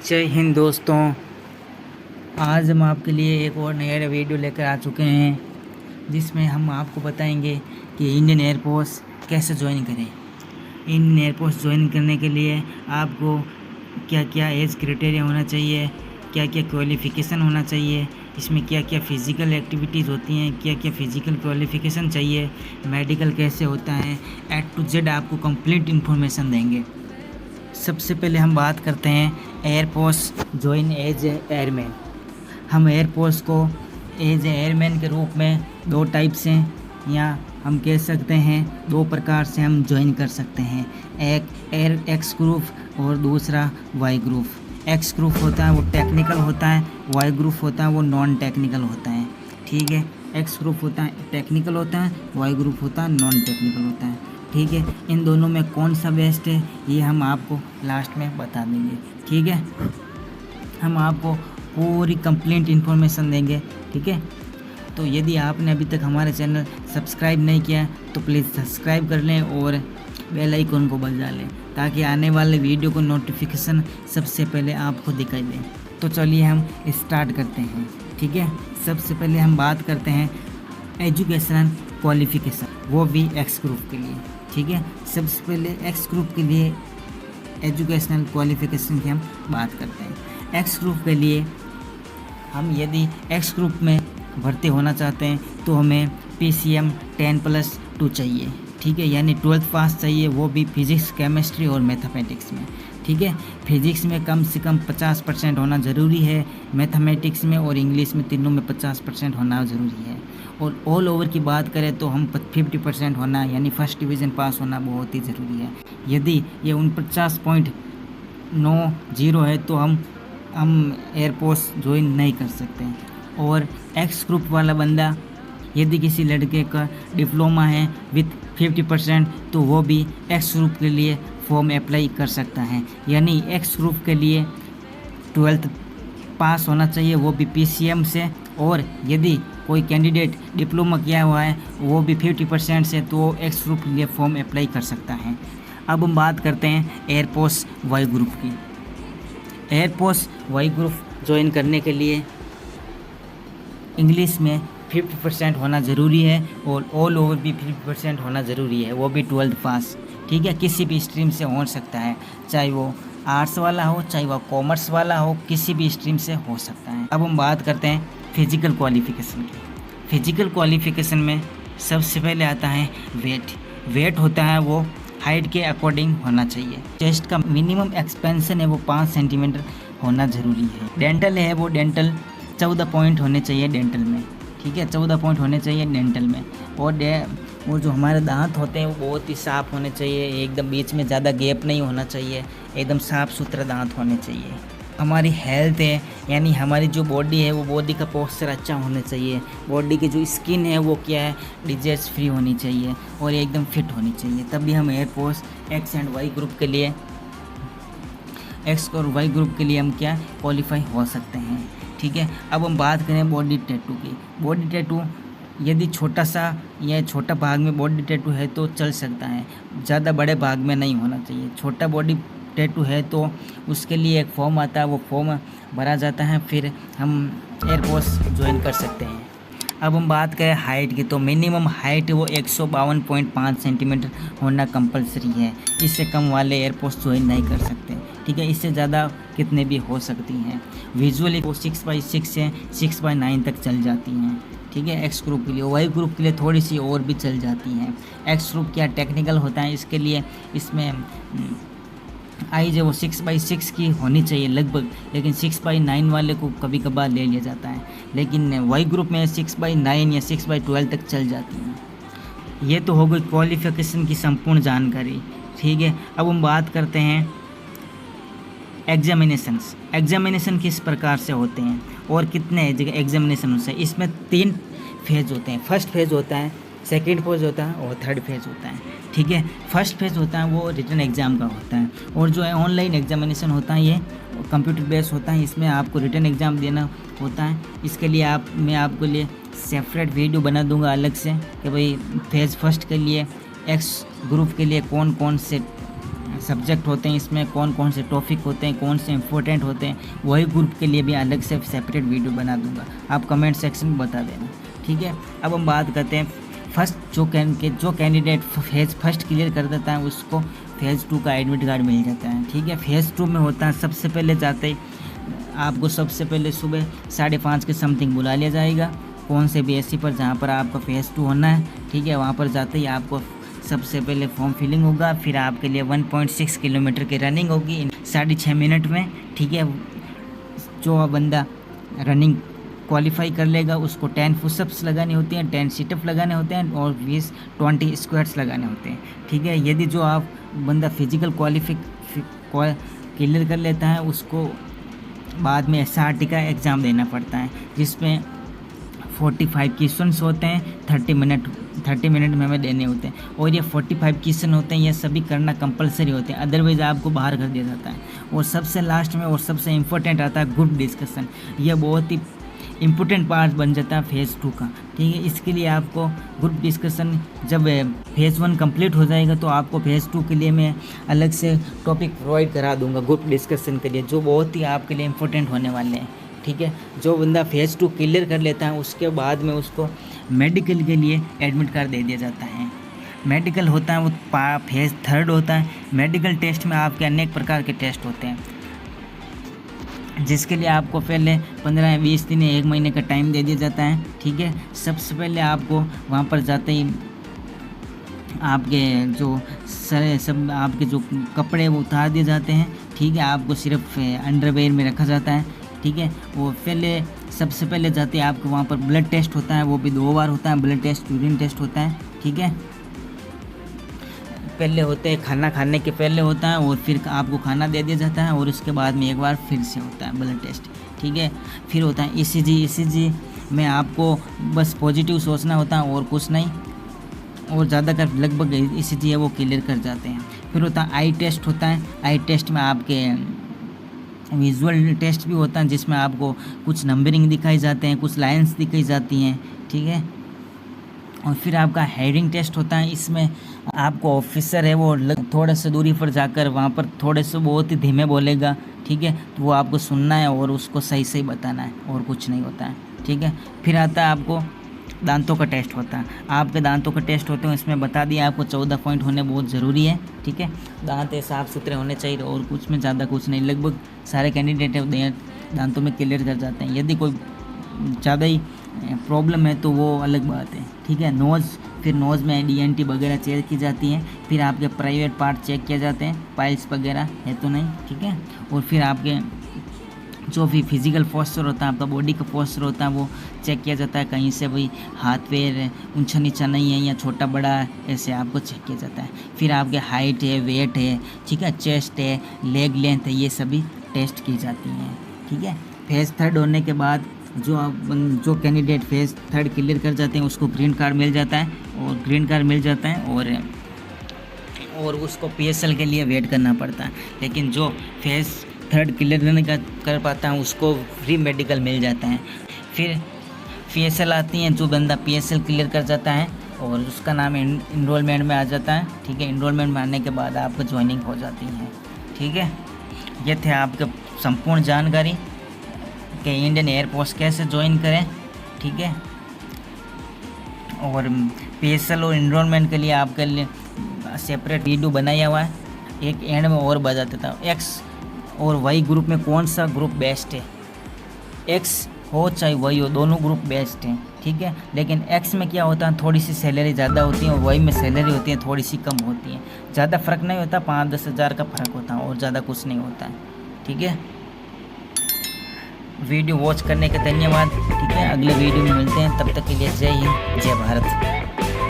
जय हिंद दोस्तों। आज हम आपके लिए एक और नया वीडियो लेकर आ चुके हैं जिसमें हम आपको बताएंगे कि इंडियन एयरफोर्स कैसे ज्वाइन करें। इंडियन एयरफोर्स ज्वाइन करने के लिए आपको क्या क्या एज क्राइटेरिया होना चाहिए, क्या क्या क्वालिफ़िकेशन होना चाहिए, इसमें क्या क्या फ़िज़िकल एक्टिविटीज़ होती हैं, क्या क्या फ़िज़िकल क्वालिफ़िकेशन चाहिए, मेडिकल कैसे होता है, A to Z आपको कंप्लीट इन्फॉर्मेशन देंगे। सबसे पहले हम बात करते हैं एयरफोर्स ज्वाइन एज एयरमैन। हम एयरफोर्स को एज एयरमैन के रूप में दो टाइप से या हम कह सकते हैं दो प्रकार से हम ज्वाइन कर सकते हैं। एक एक्स ग्रुप और दूसरा वाई ग्रुप। एक्स ग्रुप होता है वो टेक्निकल होता है, वाई ग्रुप होता है वो नॉन टेक्निकल होता है। ठीक है, एक्स ग्रुप होता है टेक्निकल होता है, वाई ग्रुप होता है नॉन टेक्निकल होता है। ठीक है, इन दोनों में कौन सा बेस्ट है ये हम आपको लास्ट में बता देंगे। ठीक है, हम आपको पूरी कंप्लीट इन्फॉर्मेशन देंगे। ठीक है, तो यदि आपने अभी तक हमारे चैनल सब्सक्राइब नहीं किया तो प्लीज़ सब्सक्राइब कर लें और बेल आइकन को बजा लें ताकि आने वाले वीडियो को नोटिफिकेशन सबसे पहले आपको दिखाई दे। तो चलिए हम स्टार्ट करते हैं। ठीक है, सबसे पहले हम बात करते हैं एजुकेशनल क्वालिफ़िकेशन, वो भी एक्स ग्रुप के लिए। ठीक है, सबसे पहले एक्स ग्रुप के लिए एजुकेशनल क्वालिफ़िकेशन की हम बात करते हैं। एक्स ग्रुप के लिए हम यदि एक्स ग्रुप में भर्ती होना चाहते हैं तो हमें PCM 10+2 चाहिए। ठीक है, यानी 12th पास चाहिए, वो भी फिज़िक्स, केमिस्ट्री और मैथमेटिक्स में। ठीक है, फिज़िक्स में कम से कम 50% होना ज़रूरी है, मैथमेटिक्स में और इंग्लिश में तीनों में 50% होना ज़रूरी है। और ऑल ओवर की बात करें तो हम 50% होना यानी फर्स्ट डिवीज़न पास होना बहुत ही ज़रूरी है। यदि ये 49.90 है तो हम एयरफोर्स ज्वाइन नहीं कर सकते। और एक्स ग्रुप वाला बंदा यदि किसी लड़के का डिप्लोमा है विथ 50% तो वो भी एक्स ग्रुप के लिए फॉर्म अप्लाई कर सकता है। यानी एक्स ग्रुप के लिए 12th पास होना चाहिए, वो भी PCM से। और यदि कोई कैंडिडेट डिप्लोमा किया हुआ है वो भी 50% से तो एक्स ग्रुप के लिए फॉर्म अप्लाई कर सकता है। अब हम बात करते हैं एयरफोर्स वाई ग्रुप की। एयरफोर्स वाई ग्रुप ज्वाइन करने के लिए इंग्लिश में 50% होना ज़रूरी है और ऑल ओवर भी 50% होना ज़रूरी है, वो भी 12th पास। ठीक है, किसी भी स्ट्रीम से हो सकता है, चाहे वो आर्ट्स वाला हो चाहे वो कॉमर्स वाला हो, किसी भी स्ट्रीम से हो सकता है। अब हम बात करते हैं फिज़िकल क्वालिफ़िकेशन की। फिज़िकल क्वालिफ़िकेशन में सबसे पहले आता है वेट होता है वो हाइट के अकॉर्डिंग होना चाहिए। चेस्ट का मिनिमम एक्सपेंशन है वो 5 सेंटीमीटर होना ज़रूरी है। डेंटल है वो डेंटल 14 पॉइंट होने चाहिए डेंटल में। ठीक है, 14 पॉइंट होने चाहिए डेंटल में। और वो जो हमारे दांत होते हैं वो बहुत ही साफ़ होने चाहिए, एकदम बीच में ज़्यादा गैप नहीं होना चाहिए, एकदम साफ़ सुथरा दांत होने चाहिए। हमारी हेल्थ है यानी हमारी जो बॉडी है वो बॉडी का पोस्चर अच्छा होना चाहिए, बॉडी की जो स्किन है वो क्या है डिजीज फ्री होनी चाहिए और एकदम फिट होनी चाहिए, तभी हम air force X and Y group के लिए एक्स और वाई ग्रुप के लिए हम क्या क्वालिफाई हो सकते हैं। ठीक है, अब हम बात करें बॉडी टैटू की। बॉडी टैटू यदि छोटा सा या छोटा भाग में बॉडी टैटू है तो चल सकता है, ज़्यादा बड़े भाग में नहीं होना चाहिए। छोटा बॉडी टैटू है तो उसके लिए एक फॉर्म आता है, वो फॉर्म भरा जाता है, फिर हम एयरफोर्स ज्वाइन कर सकते हैं। अब हम बात करें हाइट की तो मिनिमम हाइट वो 152.5 सेंटीमीटर होना कंपलसरी है, इससे कम वाले एयरफोर्स ज्वाइन नहीं कर सकते। ठीक है, इससे ज़्यादा कितने भी हो सकती हैं। विजुअली वो 6x6 से 6x9 तक चल जाती हैं। ठीक है, एक्स ग्रुप के लिए। वाई ग्रुप के लिए थोड़ी सी और भी चल जाती हैं। एक्स ग्रुप क्या टेक्निकल होता है, इसके लिए इसमें आइज है वो 6x6 की होनी चाहिए लगभग, लेकिन 6x9 वाले को कभी कभार ले लिया जाता है, लेकिन वाई ग्रुप में 6x9 या 6x12 तक चल जाती हैं। ये तो हो गई क्वालिफ़िकेशन की संपूर्ण जानकारी। ठीक है, अब हम बात करते हैं एग्जामिनेशन किस प्रकार से होते हैं और कितने जगह एग्जामिनेशन होते हैं। इसमें 3 फेज़ होते हैं। फर्स्ट फेज़ होता है, सेकेंड फेज़ होता है और थर्ड फेज़ होता है। ठीक है, फर्स्ट फेज़ होता है वो रिटन एग्ज़ाम का होता है, और जो है ऑनलाइन एग्जामिनेशन होता है ये कंप्यूटर बेस्ड होता है, इसमें आपको रिटन एग्ज़ाम देना होता है। इसके लिए मैं आपको लिए सेपरेट वीडियो बना दूंगा अलग से कि भाई फेज़ फर्स्ट के लिए एक्स ग्रुप के लिए कौन कौन से सब्जेक्ट होते हैं, इसमें कौन कौन से टॉपिक होते हैं, कौन से इंपॉर्टेंट होते हैं, वही ग्रुप के लिए भी अलग से सेपरेट वीडियो बना दूंगा। आप कमेंट सेक्शन में बता देना, ठीक है। अब हम बात करते हैं फर्स्ट जो कैंडिडेट फेज़ फर्स्ट क्लियर कर देता है उसको फेज़ 2 का एडमिट कार्ड मिल जाता है, ठीक है। फेज़ 2 में होता है सबसे पहले जाते ही आपको सबसे पहले सुबह 5:30 के समथिंग बुला लिया जाएगा कौन से BSc पर जहाँ पर आपका फेज़ 2 होना है, ठीक है। वहाँ पर जाते ही आपको सबसे पहले फॉर्म फिलिंग होगा, फिर आपके लिए 1.6 किलोमीटर की रनिंग होगी 6.5 मिनट में, ठीक है। जो बंदा रनिंग क्वालिफाई कर लेगा उसको 10 पुशअप्स लगानी होती हैं, 10 सिटअप लगाने होते हैं और 20 स्क्वाट्स लगाने होते हैं, ठीक है। यदि जो आप बंदा फिजिकल क्लियर कर लेता है उसको बाद में SRT का एग्ज़ाम देना पड़ता है जिसमें 45 क्वेश्चंस होते हैं, 30 मिनट में हमें देने होते हैं और ये 45 क्वेश्चन होते हैं, ये सभी करना कंपलसरी होते हैं, अदरवाइज़ आपको बाहर कर दिया जाता है। और सबसे लास्ट में और सबसे इम्पोर्टेंट आता है ग्रुप डिस्कशन, यह बहुत ही इम्पोर्टेंट पार्ट बन जाता है फेज़ 2 का, ठीक है। इसके लिए आपको ग्रुप डिस्कशन जब फेज़ 1 कंप्लीट हो जाएगा तो आपको फेज़ 2 के लिए मैं अलग से टॉपिक प्रोवाइड करा दूंगा ग्रुप डिस्कशन के लिए, जो बहुत ही आपके लिए इम्पोर्टेंट होने वाले हैं, ठीक है। जो बंदा फेज़ 2 क्लियर कर लेता है उसके बाद में उसको मेडिकल के लिए एडमिट कार्ड दे दिया जाता है। मेडिकल होता है वो फेज़ 3 होता है। मेडिकल टेस्ट में आपके अनेक प्रकार के टेस्ट होते हैं जिसके लिए आपको पहले 15-20 दिन 1 महीने का टाइम दे दिया जाता है, ठीक है। सबसे पहले आपको वहाँ पर जाते ही आपके जो सब आपके जो कपड़े वो उतार दिए जाते हैं, ठीक है। आपको सिर्फ अंडरवेयर में रखा जाता है, ठीक है। वो पहले सबसे पहले जाते हैं आपको वहाँ पर ब्लड टेस्ट होता है, वो भी 2 बार होता है, ब्लड टेस्ट यूरिन टेस्ट होता है, ठीक है। पहले होते हैं खाना खाने के पहले होता है और फिर आपको खाना दे दिया जाता है और उसके बाद में एक बार फिर से होता है ब्लड टेस्ट, ठीक है। फिर होता है ECG में आपको बस पॉजिटिव सोचना होता है और कुछ नहीं, और ज़्यादातर लगभग ECG है वो क्लियर कर जाते हैं। फिर होता है आई टेस्ट होता है, आई टेस्ट में आपके विजुअल टेस्ट भी होता है जिसमें आपको कुछ नंबरिंग दिखाई जाते हैं, कुछ लाइन्स दिखाई जाती हैं, ठीक है। और फिर आपका हेयरिंग टेस्ट होता है, इसमें आपको ऑफिसर है वो थोड़े से दूरी पर जाकर वहाँ पर थोड़े से बहुत ही धीमे बोलेगा, ठीक है। तो वो आपको सुनना है और उसको सही सही बताना है और कुछ नहीं होता है, ठीक है। फिर आता है आपको दांतों का टेस्ट होता है, आपके दांतों का टेस्ट होते हैं, इसमें बता दिया आपको 14 पॉइंट होने बहुत ज़रूरी है, ठीक है। दांत साफ़ सुथरे होने चाहिए और कुछ में ज़्यादा कुछ नहीं, लगभग सारे कैंडिडेट दांतों में क्लियर कर जाते हैं। यदि कोई ज़्यादा ही प्रॉब्लम है तो वो अलग बात है, ठीक है। फिर नोज़ में DNT वगैरह चेक की जाती हैं, फिर आपके प्राइवेट पार्ट चेक किए जाते हैं, पाइल्स वगैरह है तो नहीं, ठीक है। और फिर आपके जो भी फिजिकल पोस्चर होता है, आपका बॉडी का पोस्चर होता है वो चेक किया जाता है, कहीं से भी हाथ पैर ऊंचा नीचा नहीं है या छोटा बड़ा ऐसे आपको चेक किया जाता है। फिर आपके हाइट है, वेट है, ठीक है, चेस्ट है, लेग लेंथ है, ये सभी टेस्ट की जाती हैं, ठीक है। फेज़ 3 होने के बाद जो कैंडिडेट फेज़ 3 क्लियर कर जाते हैं उसको ग्रीन कार्ड मिल जाता है और उसको PSL के लिए वेट करना पड़ता है। लेकिन जो फेज़ 3 क्लियर नहीं कर पाता है उसको फ्री मेडिकल मिल जाता है। फिर PSL आती हैं, जो बंदा PSL क्लियर कर जाता है और उसका नाम इनरोलमेंट में आ जाता है, ठीक है। इनरोलमेंट में आने के बाद आपको ज्वाइनिंग हो जाती है, ठीक है। ये थे आपके संपूर्ण जानकारी कि इंडियन एयरफोर्स कैसे ज्वाइन करें, ठीक है। और PSL और इनरोलमेंट के लिए आपके लिए सेपरेट वीडियो बनाया हुआ है। एक एंड में और बता देता हूँ, X और Y ग्रुप में कौन सा ग्रुप बेस्ट है। X हो चाहे Y हो, दोनों ग्रुप बेस्ट हैं, ठीक है। लेकिन X में क्या होता है, थोड़ी सी सैलरी ज़्यादा होती है और Y में सैलरी होती है थोड़ी सी कम होती है। ज़्यादा फ़र्क नहीं होता, 5-10 हज़ार का फ़र्क होता है और ज़्यादा कुछ नहीं होता है, ठीक है। वीडियो वॉच करने के धन्यवाद, ठीक है। अगले वीडियो में मिलते हैं, तब तक के लिए जय हिंद, जय भारत।